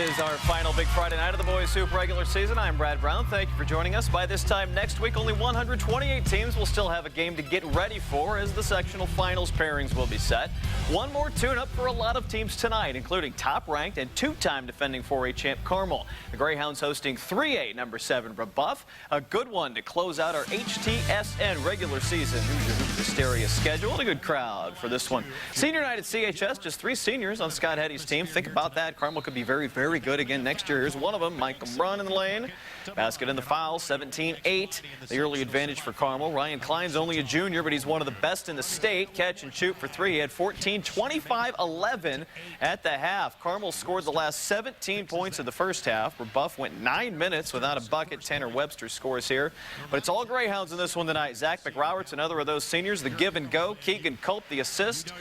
is our final Big Friday night of the Boys Hoop regular season. I'm Brad Brown. Thank you for joining us. By this time next week, only 128 teams will still have a game to get ready for as the sectional finals pairings will be set. One more tune-up for a lot of teams tonight, including top-ranked and two-time defending 4A champ Carmel. The Greyhounds hosting 3A number 7 Rebuff. A good one to close out our HTSN regular season Hoosier Hoop Hysteria schedule. And a good crowd for this one. Senior night at CHS, just 3 seniors on Scott Heddy's team. Think about that. Carmel could be very, very good again next year. Here's one of them, Michael Brunn in the lane. Basket in the foul, 17-8. The early advantage for Carmel. Ryan Klein's only a junior, but he's one of the best in the state. Catch and shoot for 3. He had 14, 25, 11 at the half. Carmel scored the last 17 points of the first half. Rebuff went 9 minutes without a bucket. Tanner Webster scores here. But it's all Greyhounds in this one tonight. Zach McRoberts, another of those seniors. The give and go. Keegan Culp, the assist.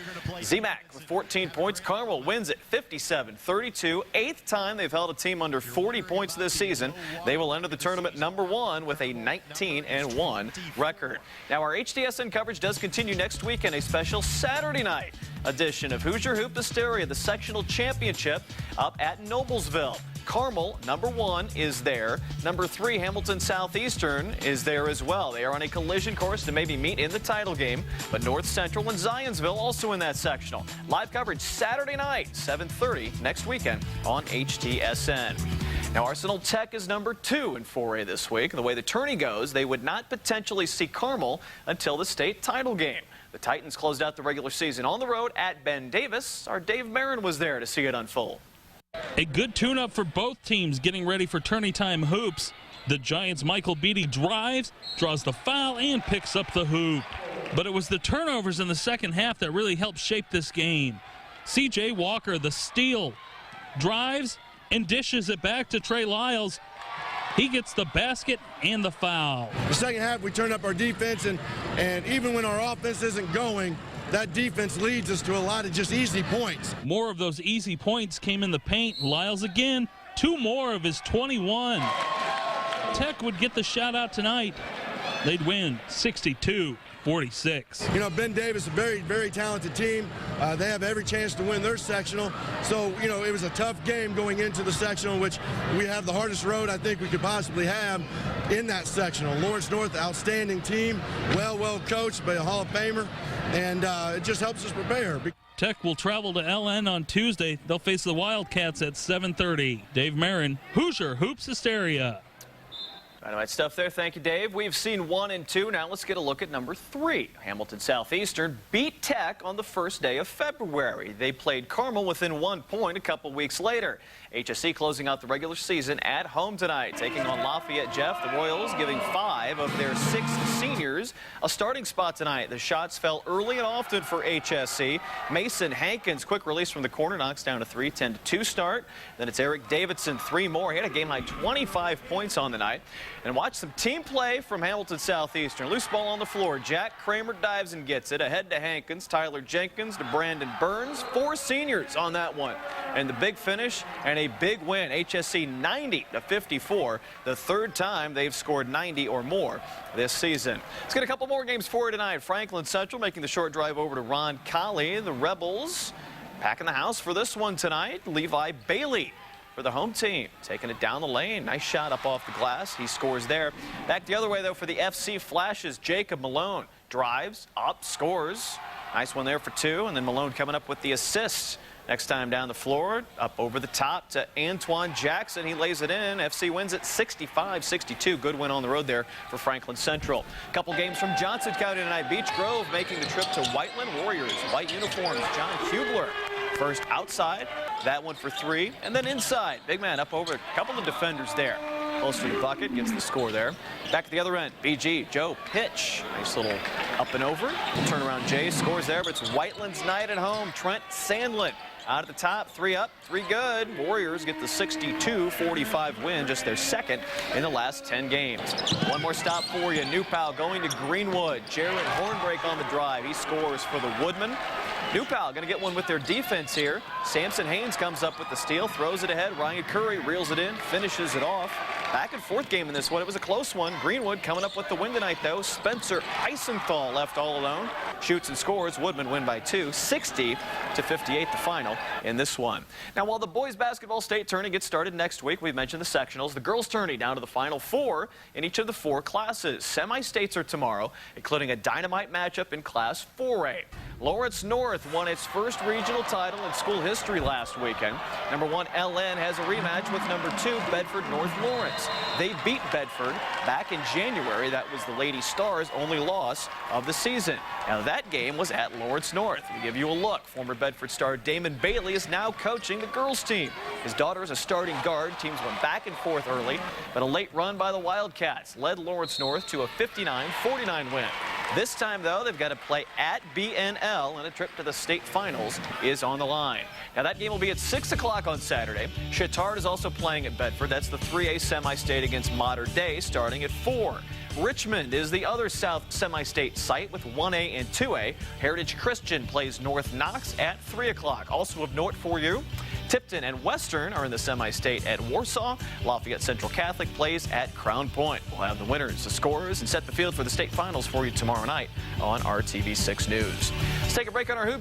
Z-Mac with 14 points. Carmel wins it 57-32. 8th time they've held a team under 40 points this season. They will enter the tournament number 1 with a 19-1 record. Now our HTSN coverage does continue next week in a special Saturday night edition of Hoosier Hoop Hysteria, the sectional championship up at Noblesville. Carmel, number 1, is there. Number 3, Hamilton Southeastern, is there as well. They are on a collision course to maybe meet in the title game, but North Central and Zionsville also in that sectional. Live coverage Saturday night, 7:30 next weekend on HTSN. Now, Arsenal Tech is number 2 in 4A this week. The way the tourney goes, they would not potentially see Carmel until the state title game. The Titans closed out the regular season on the road at Ben Davis. Our Dave Marin was there to see it unfold. A good tune-up for both teams getting ready for tourney time hoops. The Giants' Michael Beatty drives, draws the foul, and picks up the hoop. But it was the turnovers in the second half that really helped shape this game. C.J. Walker, the steal, drives and dishes it back to Trey Lyles. He gets the basket and the foul. The second half, we turned up our defense, and even when our offense isn't going, that defense leads us to a lot of just easy points. More of those easy points came in the paint. Lyles again, 2 more of his 21. Tech would get the shout out tonight. They'd win 62-46. You know, Ben Davis, a very, very talented team. They have every chance to win their sectional. So, you know, it was a tough game going into the sectional, which we have the hardest road I think we could possibly have in that sectional. Lawrence North, outstanding team, well coached by a Hall of Famer, and it just helps us prepare. Tech will travel to LN on Tuesday. They'll face the Wildcats at 7:30. Dave Marin, Hoosier Hoops Hysteria. Dynamite stuff there. Thank you, Dave. We've seen 1 and 2. Now let's get a look at number 3. Hamilton Southeastern beat Tech on the first day of February. They played Carmel within 1 point a couple weeks later. HSE closing out the regular season at home tonight, taking on Lafayette Jeff. The Royals giving 5 of their 6 seniors a starting spot tonight. The shots fell early and often for HSE. Mason Hankins, quick release from the corner, knocks down a 3, 10-2 start. Then it's Eric Davidson, 3 more. He had a game high 25 points on the night. And watch some team play from Hamilton Southeastern. Loose ball on the floor. Jack Kramer dives and gets it. Ahead to Hankins, Tyler Jenkins to Brandon Burns. 4 seniors on that one. And the big finish and a big win. HSC 90-54. The 3rd time they've scored 90 or more this season. Let's get a couple more games for you tonight. Franklin Central making the short drive over to Ron Colley. The Rebels packing the house for this one tonight. Levi Bailey for the home team, taking it down the lane. Nice shot up off the glass. He scores there. Back the other way, though, for the FC Flashes. Jacob Malone drives, up, scores. Nice one there for 2. And then Malone coming up with the assist. Next time down the floor, up over the top to Antoine Jackson. He lays it in. FC wins it 65-62. Good win on the road there for Franklin Central. A couple games from Johnson County tonight. Beech Grove making the trip to Whiteland Warriors. White uniforms, John Hubler. First outside, that one for 3, and then inside. Big man up over a couple of defenders there. Close to the bucket, gets the score there. Back at the other end, BG, Joe Pitch. Nice little up and over. Turnaround Jay scores there, but it's Whiteland's night at home. Trent Sandlin out at the top, 3 up, 3 good. Warriors get the 62-45 win, just their 2nd in the last 10 games. One more stop for you. New Pal going to Greenwood. Jared Hornbrake on the drive. He scores for the Woodmen. New Pal going to get one with their defense here. Samson Haynes comes up with the steal, throws it ahead. Ryan Curry reels it in, finishes it off. Back and forth game in this one. It was a close one. Greenwood coming up with the win tonight, though. Spencer Eisenthal left all alone. Shoots and scores. Woodman win by 2, 60-58 the final in this one. Now, while the boys basketball state tourney gets started next week, we've mentioned the sectionals. The girls tourney down to the final 4 in each of the 4 classes. Semi-states are tomorrow, including a dynamite matchup in Class 4A. Lawrence North won its first regional title in school history last weekend. Number 1 LN has a rematch with number 2 Bedford North Lawrence. They beat Bedford back in January. That was the Lady Stars' only loss of the season. Now that game was at Lawrence North. We give you a look. Former Bedford star Damon Bailey is now coaching the girls team. His daughter is a starting guard. Teams went back and forth early, but a late run by the Wildcats led Lawrence North to a 59-49 win. This time, though, they've got to play at BNL, and a trip to the state finals is on the line. Now, that game will be at 6 o'clock on Saturday. Chittard is also playing at Bedford. That's the 3A semi-state against Mater Dei starting at 4. Richmond is the other South semi-state site with 1A and 2A. Heritage Christian plays North Knox at 3 o'clock. Also of note for you, Tipton and Western are in the semi-state at Warsaw. Lafayette Central Catholic plays at Crown Point. We'll have the winners, the scorers, and set the field for the state finals for you tomorrow night on RTV6 News. Let's take a break on our Hoop